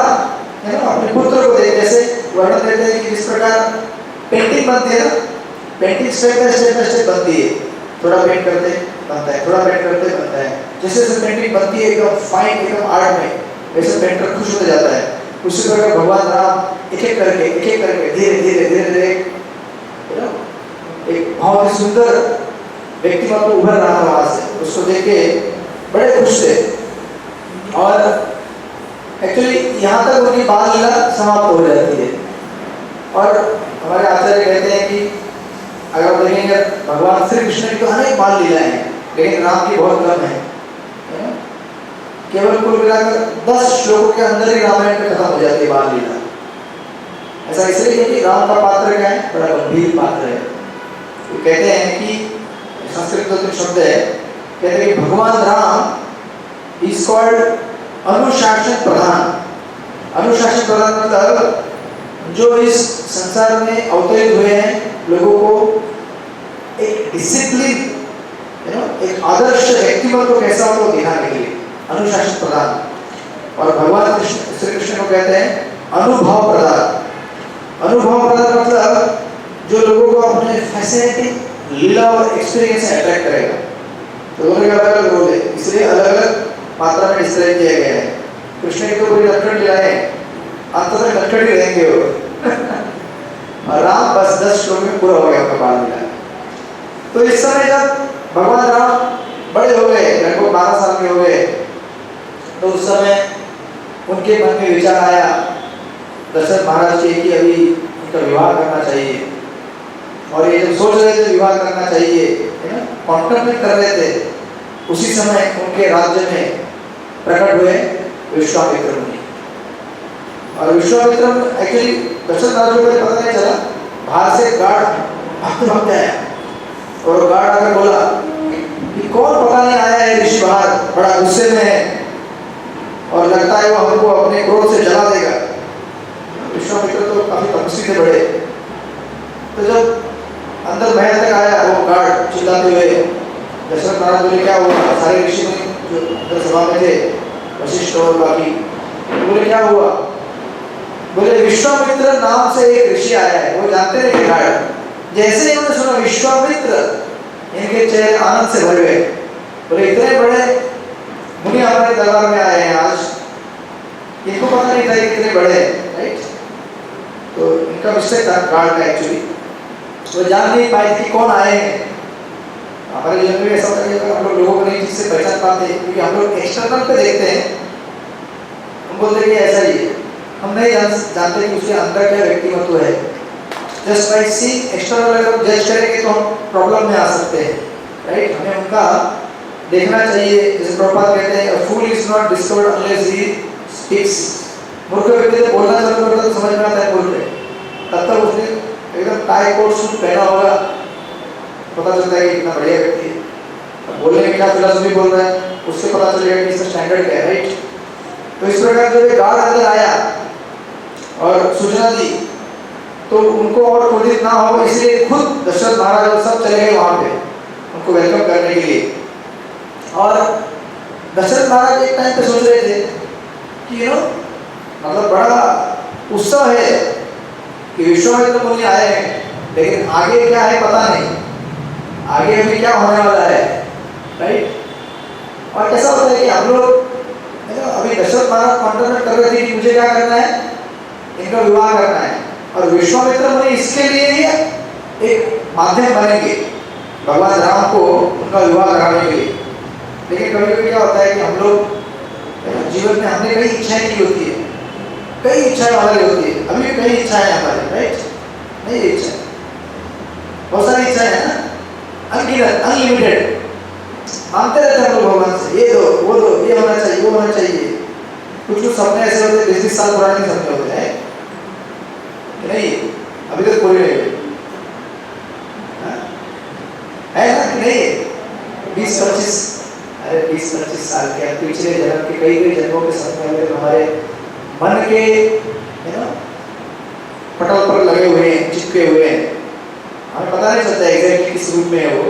है ना अपने पुत्र को देख, जैसे वर्णन देते हैं कि जिस प्रकार पेंटिंग बनती है ना, पेंटिंग स्टेप बाय स्टेप बनती है, थोड़ा पेंट करते बनता है, थोड़ा पेंट करते बनता है, जैसे जैसे पेंटिंग बनती है एकदम फाइन, एकदम आर्ट में, वैसे पेंटर खुश हो जाता है। उसी प्रकार भगवान राम एक एक करके धीरे धीरे एक बहुत ही सुंदर व्यक्तिमत्व उभर रहा था वहां से, उसको देख के बड़े खुश थे। और एक्चुअली यहाँ तक उनकी बाल लीला समाप्त हो जाती है, और हमारे आचार्य कहते हैं कि अगर आप देखेंगे भगवान श्री कृष्ण की तो अनेक बाल लीलाएं हैं, लेकिन राम की बहुत कम है। केवल कुल मिलाकर 10 श्लोकों के अंदर ही रामायण में खत्म हो जाती है बाल लीला। ऐसा इसलिए कि राम का पात्र क्या है, बड़ा गंभीर पात्र है। तो कहते हैं कि संस्कृत में शब्द है, कहते हैं कि भगवान राम इज कॉल्ड अनुशासन प्रधान। अनुशासन प्रधान मतलब जो इस संसार में अवतरित हुए हैं लोगों को एक डिसिप्लिन, एक आदर्श व्यक्तिमत्व कैसा हो दिखाने के लिए अनुशासन प्रधान। और भगवान श्री कृष्ण को कहते हैं अनुभव प्रदान। अनुभव प्रदान मतलब जो लोगों को अपने फैसिनेटिंग लीला और एक्सपीरियंस से अट्रैक्ट करेगा। तो दोनों का अलग अलग रोल है, इसलिए अलग अलग मात्रा में डिस्क्राइब किया गया है। कृष्ण की तो पूरी लक्षण लीलाएं, अंत तक लक्षण ही रहेंगे वो और राम बस 10 श्लोक में पूरा हो गया उनका बाल लीला। तो इस समय जब भगवान राम बड़े हो गए, लगभग 12 साल के हो गए, तो उस समय उनके मन में विचार आया दशरथ महाराज के कि अभी उनका विवाह करना चाहिए। और ये जब सोच रहे थे विवाह करना चाहिए, है ना, कॉन्टेम्पलेट कर रहे थे, उसी समय उनके राज्य में प्रकट हुए विश्वामित्र मुनि। और विश्वामित्र एक्चुअली दशरथ महाराज को पता नहीं चला, बाहर से गार्ड भागते आया और गार्ड आकर बोला कि कौन पता नहीं आया है ऋषि बाहर, बड़ा गुस्से में है और लगता है वो हमको अपने क्रोध से जला देगा। विश्वामित्र तो काफी तपस्वी थे बड़े। तो जब अंदर महल तक आया वो गार्ड चिल्लाते हुए, दशरथ महाराज बोले क्या हुआ? सारे ऋषि जो अंदर सभा में थे, वशिष्ठ और बाकी, बोले क्या हुआ? बोले विश्वामित्र नाम से एक ऋषि आया है, वो जानते रहे थे गार्ड। जैसे ही उन्होंने सुना विश्वामित्र, इनके चेहरे आनंद से भर गए। बोले इतने बड़े मुनि हमारे दरबार में आए हैं आज, इनको पता नहीं था कितने बड़े, राइट। तो इनका मिस्टेक था गार्ड का एक्चुअली, वो जान नहीं पाए कि कौन आए हैं। हमारे जीवन में ऐसा होता है हम लोग लोगों को नहीं ठीक से पहचान पाते, क्योंकि हम लोग एक्सटर्नल पे देखते हैं, हम बोलते हैं कि ऐसा ही है, हम नहीं जानते कि उसके अंदर क्या व्यक्तिमत्व है। जस्ट बाय सीइंग एक्सटर्नल अगर जज करेंगे तो हम प्रॉब्लम में आ सकते हैं, राइट। हमें उनका देखना चाहिए। जैसे प्रभुपाद कहते हैं a fool is not discovered unless he speaks। मूर्ख व्यक्ति जब बोलना चालू करता है तो समझ में आता है बोल रहे, तब तक उसने एकदम टाई कोट सूट पहना होगा, पता चलता है कि कितना बढ़िया व्यक्ति है। अब बोलने में क्या फिलॉसफी बोल रहा है, उससे पता चलेगा कि इसका स्टैंडर्ड क्या है, राइट। तो इस प्रकार जब ये गार्ड अंदर आया और सूचना दी तो उनको और क्रोधित ना हो इसलिए खुद दशरथ महाराज और सब चले गए वहां पे उनको वेलकम करने के लिए। और दशरथ महाराज एक टाइम पे सोच रहे थे कि मतलब बड़ा उत्सव है कि विश्वामित्र मुनि आए हैं, लेकिन आगे क्या है पता नहीं, आगे अभी क्या होने वाला है, राइट। और कैसा होता है कि हम लोग अभी दशरथ महाराज कॉन्ट्रैक्ट कर रहे थे कि मुझे क्या करना है, इनका विवाह करना है, और विश्वामित्र मुनि इसके लिए ही एक माध्यम बनेंगे भगवान राम को उनका विवाह कराने के लिए। लेकिन कभी कभी क्या होता है कि हम लोग जीवन में हमने कई इच्छाएं की होती है, कई इच्छाएं हमारी होती है, अभी भी कई इच्छाएं हमारी, राइट। नहीं इच्छा बहुत सारी इच्छाएं है ना, अनगिनत अनलिमिटेड, मांगते रहते हैं हम लोग भगवान से, ये दो वो दो, ये होना चाहिए वो होना चाहिए। कुछ कुछ सपने ऐसे होते हैं 20 साल पुराने सपने होते हैं कि नहीं अभी तक पूरे नहीं हुए, है ना कि नहीं। 20-25 अरे 20-25 साल के पिछले जन्म के कई जन्मों के सपने होते हमारे मन के पटल पर लगे हुए हैं, चिपके हुए हैं, हमें पता नहीं चलता एग्जैक्टली किस रूप में है वो।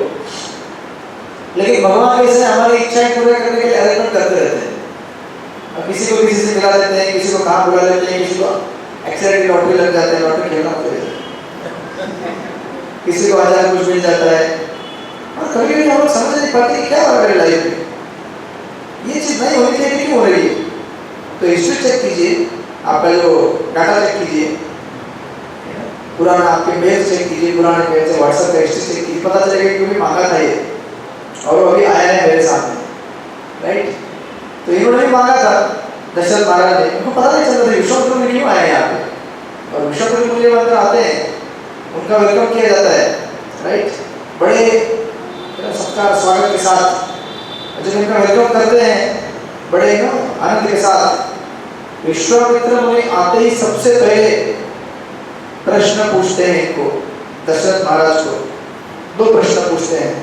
लेकिन भगवान कैसे हमारी इच्छाएं पूरे करने के लिए अरेंजमेंट करते रहते हैं, और किसी को किसी से मिला देते हैं, किसी को कहाँ बुला लेते हैं, किसी को एक्सीडेंट की लॉटरी लग जाते हैं, लॉटरी खेलना होता है, किसी को 1000 कुछ मिल जाता है। और कभी कभी हम लोग समझ नहीं पाते कि क्या हो रहा है लाइफ में, ये चीज नहीं होनी चाहिए, क्यों हो रही है। तो हिस्ट्री चेक कीजिए, आपका जो डाटा चेक कीजिए, पुराना आपके मेल चेक कीजिए, पुराने मेल से व्हाट्सएप का हिस्ट्री चेक कीजिए, पता चलेगा कि क्योंकि मांगा था ये और वो अभी आया है मेरे सामने, राइट। तो इन्होंने भी मांगा था दशरथ महाराज ने, उनको पता नहीं चलता था विश्वामित्र मुनि क्यों आए यहाँ पे, और विश्वामित्र मुनि मंदिर आते हैं, उनका वेलकम किया जाता है, राइट। बड़े सबका स्वागत के साथ जब इनका वेलकम करते हैं बड़े आनंद के साथ, विश्वामित्र मुनि आते ही सबसे पहले प्रश्न पूछते हैं इनको, दशरथ महाराज को 2 प्रश्न पूछते हैं,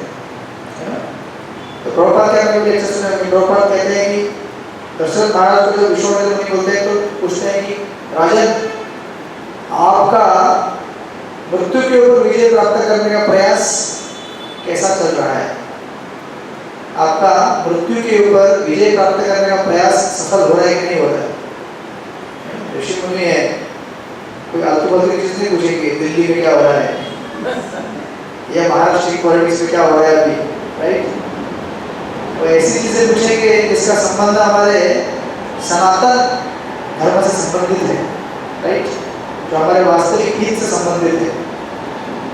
है ना। तो प्रभुपाद क्या करेंगे, प्रभुपाद कहते हैं कि दशरथ महाराज को जब विश्वामित्र मुनि बोलते हैं तो पूछते हैं कि राजन, आपका मृत्यु के ऊपर विजय प्राप्त करने का प्रयास कैसा चल रहा है, आपका मृत्यु के ऊपर विजय प्राप्त करने का प्रयास सफल हो रहा है कि नहीं हो रहा है। ऋषि मुनि है, कोई आलतू फालतू की चीज नहीं पूछेंगे दिल्ली में क्या हो रहा है या महाराष्ट्र की पॉलिटिक्स में क्या हो रहा है अभी, राइट। तो ऐसी चीजें पूछेंगे जिसका संबंध हमारे सनातन धर्म से संबंधित है, राइट, जो हमारे वास्तविक हित से संबंधित है।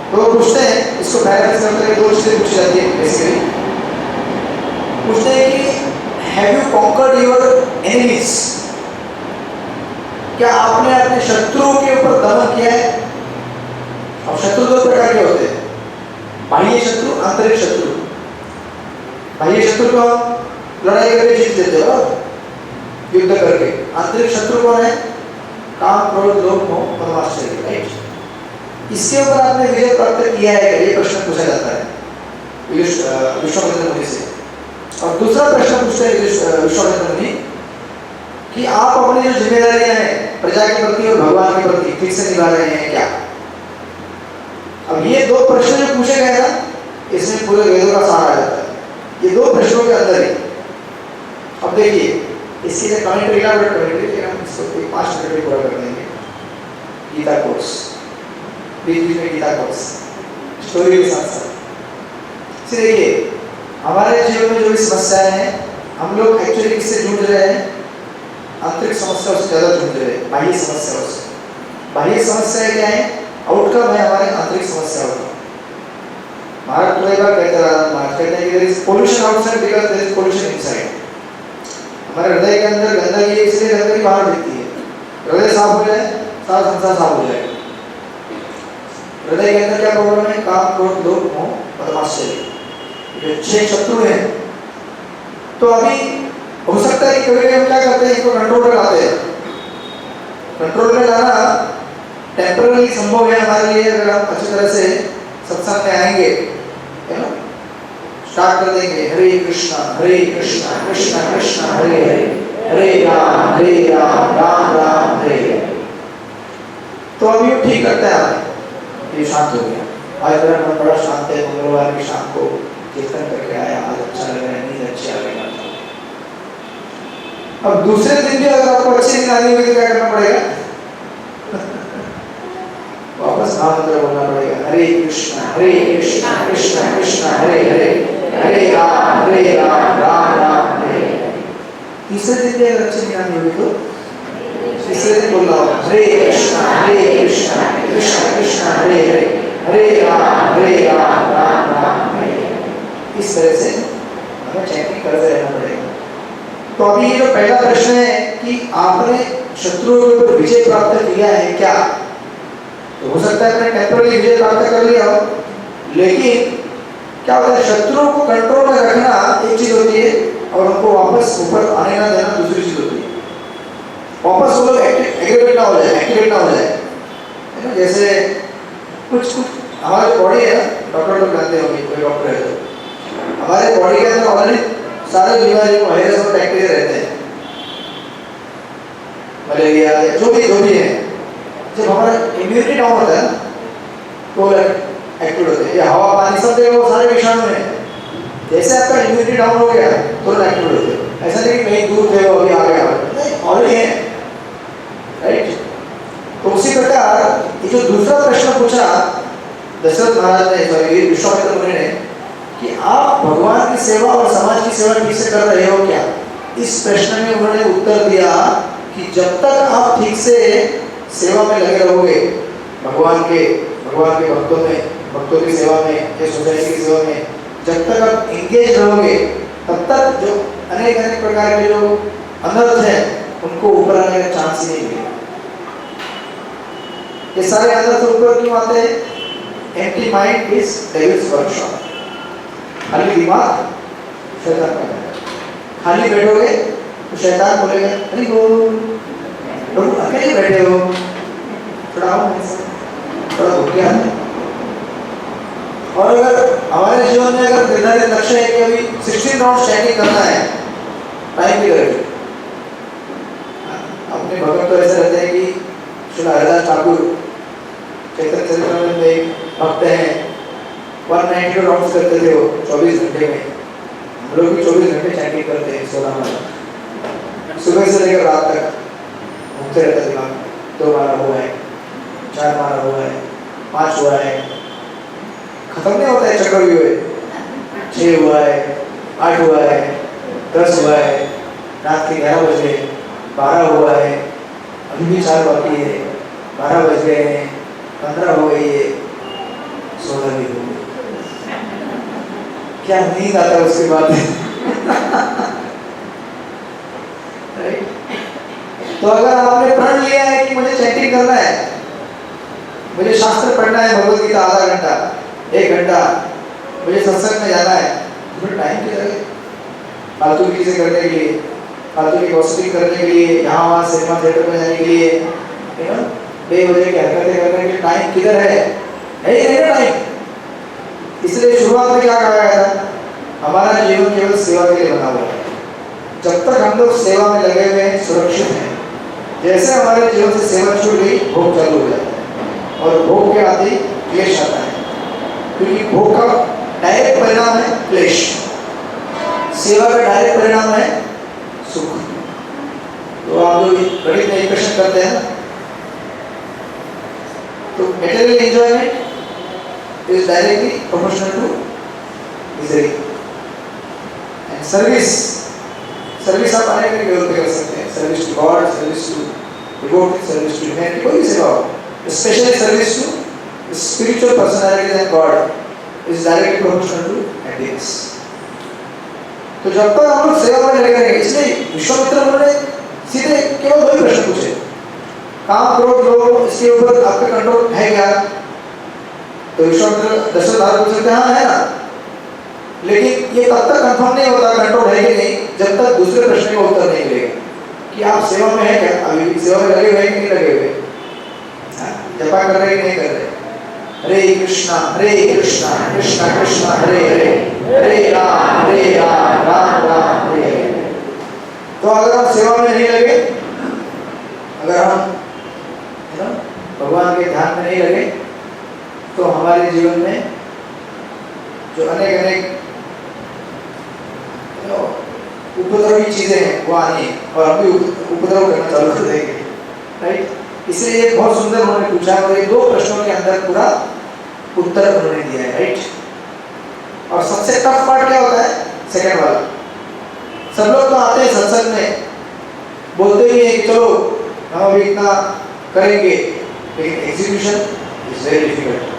तो पूछते हैं, इसको पैराफ्रेज करते हुए 2 चीजें पूछी जाती है बेसिकली। पूछते हैं कि have you conquered your enemies, क्या आपने अपने शत्रुओं के ऊपर दमन किया है। अब शत्रु 2 प्रकार के होते हैं, बाह्य शत्रु, आंतरिक शत्रु। बाह्य शत्रु को लड़ाई करके जीत लेते हो युद्ध करके, आंतरिक शत्रु कौन है, काम क्रोध लोभ मोह मद आश्चर्य, राइट। इसके ऊपर आपने विजय प्राप्त किया है, ये प्रश्न पूछा जाता है विश्वामित्र मुनि से। और दूसरा प्रश्न पूछते हैं विश्वामित्र मुनि कि आप अपनी जो जिम्मेदारियां हैं प्रजा के प्रति और भगवान के प्रति ठीक से निभा रहे हैं क्या। अब ये 2 प्रश्न जो पूछे गए ना, इसमें पूरे वेदों का सार आ जाता है, ये 2 प्रश्नों के अंदर ही। अब देखिए इसकी जो कमेंट्री हम इसको 5 मिनट में पूरा कर देंगे। गीता कोर्स बीच में गीता कोर्स स्टोरी के साथ साथ देखिए हमारे जीवन में जो भी समस्याएं हैं, हम लोग एक्चुअली किससे जूझ रहे हैं, आंतरिक समस्याओं से ज्यादा जूझ रहे हैं, बाह्य समस्याओं से। बाह्य समस्याएं क्या है, आउटकम है हमारे आंतरिक समस्याओं का। महाराज तो एक बार कहते हैं कि there is pollution outside because there is pollution inside. हमारे हृदय के अंदर गंदगी है, इसलिए गंदगी बाहर दिखती है। हृदय साफ हो जाए सारा संसार साफ हो जाएगा। हृदय के अंदर क्या प्रॉब्लम है, काम क्रोध लोभ मोह मद आश्चर्य, ये 6 शत्रु हैं। तो अभी हो सकता है कि कभी हम क्या करते हैं, इनको कंट्रोल में लाते हैं। कंट्रोल में लाना टेम्पररी संभव है हमारे लिए, अगर हम अच्छी तरह से सत्संग में आएंगे, है ना। स्टार्ट कर देंगे हरे कृष्णा कृष्णा कृष्णा हरे हरे हरे राम राम राम हरे हरे। तो अभी ये ठीक करते हैं आप, ये शांत हो गया। आज मेरा मन बड़ा शांत है, मंगलवार की शाम को कीर्तन करके आया, आज अच्छा लग रहा है, नींद अच्छी आ गई। अब दूसरे दिन भी अगर आपको अच्छी नींद आनी होगी तो क्या करना पड़ेगा? वापस महामंत्र बोलना पड़ेगा, हरे कृष्णा कृष्णा कृष्णा हरे हरे हरे राम राम राम हरे हरे। तीसरे दिन भी अगर अच्छी नींद आनी होगी तो तीसरे दिन बोलना होगा, हरे कृष्णा कृष्णा कृष्णा हरे हरे हरे राम राम राम हरे हरे। इस तरह से हमें चैंटिंग करते रहना पड़ेगा। तो अभी ये जो पहला प्रश्न है कि आपने शत्रुओं के ऊपर विजय प्राप्त किया है क्या? तो हो सकता है आपने टेम्पररी विजय प्राप्त कर लिया हो, लेकिन क्या होता है, शत्रुओं को कंट्रोल में रखना एक चीज होती है और उनको वापस ऊपर आने ना देना दूसरी चीज होती है। वापस वो लोग एक्टिवेट ना हो जाए, है ना। जैसे कुछ हमारी बॉडी है, डॉक्टर लोग जानते होंगे, कोई डॉक्टर है तो हमारे बॉडी के अंदर ऑलरेडी सारे बीमारी वायरस और बैक्टीरिया रहते हैं, मलेरिया जो भी है। जब हमारा इम्यूनिटी डाउन होता है तो एक्टिव होते हैं, ये हवा पानी सब जगह वो सारे विषाणु हैं। जैसे आपका इम्यूनिटी डाउन हो गया तो एक्टिव होते हैं। ऐसा नहीं कि कहीं दूर थे वो अभी आ गया, नहीं, ऑलरेडी है, राइट। तो उसी प्रकार ये जो दूसरा प्रश्न पूछा दशरथ महाराज ने, सॉरी विश्वामित्र मुनि ने, कि आप भगवान की सेवा और समाज की सेवा ठीक से कर रहे हो क्या? इस प्रश्न में उन्होंने उत्तर दिया कि जब तक आप ठीक से सेवा में लगे रहोगे, भगवान के भक्तों की सेवा में या सोसाइटी की सेवा में जब तक आप इंगेज रहोगे, तब तक जो अनेक प्रकार के जो अनर्थ हैं उनको ऊपर आने का चांस ही नहीं मिलेगा। ये सारे अनर्थ ऊपर क्यों आते हैं? Empty mind is devils workshop. खाली दिमाग शैतान का है। खाली बैठोगे तो शैतान बोलेगा, अरे तुम अकेले बैठे हो, थोड़ा भूखिया है। और अगर हमारे जीवन में अगर निर्धारित लक्ष्य है कि अभी 16 राउंड चैंटिंग करना है, टाइम भी करेंगे। अपने भगत तो ऐसे रहते हैं कि श्री हरिदास ठाकुर चैतन्य चरितमृत में एक भक्त हैं, 192 राउंड्स करते थे वो 24 घंटे में। हम लोग भी 24 घंटे चैंटिंग करते हैं 16 माला, सुबह से लेकर रात तक घूमते रहता दिमाग। 2 माला हुआ है, 4 माला हुआ है, 5 हुआ है, खत्म नहीं होता है चक्रव्यूह। 6 हुआ है, 8 हुआ है, 10 हुआ है, रात के 11 बजे, 12 हुआ है, अभी भी 4 बाकी है, 12 बज गए हैं, 15 हो गई है, 16 भी हो गई। क्या नींद आता है उसके बाद? तो अगर आपने प्रण लिया है कि मुझे चैंटिंग करना है, मुझे शास्त्र पढ़ना है, भगवद गीता आधा घंटा 1 घंटा, मुझे सत्संग में जाना है, तो टाइम क्या लगे फालतू की चीजें करने के लिए, फालतू की गॉसिपिंग करने के लिए, यहाँ वहाँ सिनेमा थिएटर में जाने के लिए, बेवजह की हरकतें करने के लिए टाइम किधर है? नहीं ना टाइम। इसलिए शुरुआत में क्या कहा गया था? हमारा जीवन केवल सेवा के लिए बना हुआ है। जब तक हम लोग सेवा में लगे हुए हैं, सुरक्षित हैं। जैसे हमारे जीवन से सेवा छूट गई, भोग चालू हो जाता है, और भोग के आते ही क्लेश आता है, क्योंकि भोग का डायरेक्ट परिणाम है क्लेश, सेवा का डायरेक्ट परिणाम है सुख। तो आप जो गणित में इक्वेशन करते हैं, तो material enjoyment is directly proportional to misery, and service आप अनेक लेवल पे कर सकते हैं। Service to God, service to devotee, service to humanity, कोई भी सेवा हो, specially service to spiritual personalities and God is directly proportional to happiness. तो जब तक हम लोग सेवा में लगे रहेंगे, इसलिए विश्वामित्र ने सीधे केवल 2 प्रश्न पूछे, काम क्रोध लोभ इसके ऊपर आपका कंट्रोल है क्या? तो विश्वामित्र दशरथ महाराज पूछ सकते हैं, हाँ है ना, लेकिन ये तब तक कंफर्म नहीं होता कंट्रोल है कि नहीं जब तक दूसरे प्रश्न का उत्तर नहीं मिलेगा कि आप सेवा में है क्या, अभी सेवा में लगे हुए हैं कि नहीं लगे हुए, जपा कर रहे हैं कि नहीं कर रहे। हरे कृष्णा कृष्णा कृष्णा हरे हरे हरे राम राम राम हरे हरे। तो अगर हम सेवा में नहीं लगे, अगर हम है ना भगवान के ध्यान में नहीं लगे, तो हमारे जीवन में जो अनेक अनेक उपद्रवी चीजें हैं वो आनी है और हम भी उपद्रव करना चालू कर देंगे, राइट। इसलिए ये बहुत सुंदर उन्होंने पूछा और ये 2 प्रश्नों के अंदर पूरा उत्तर उन्होंने दिया है, राइट। और सबसे टफ पार्ट क्या होता है? सेकंड वाला। सब लोग तो आते हैं सत्संग में, बोलते भी हैं कि चलो हम अभी इतना करेंगे, लेकिन एग्जीक्यूशन इज वेरी डिफिकल्ट।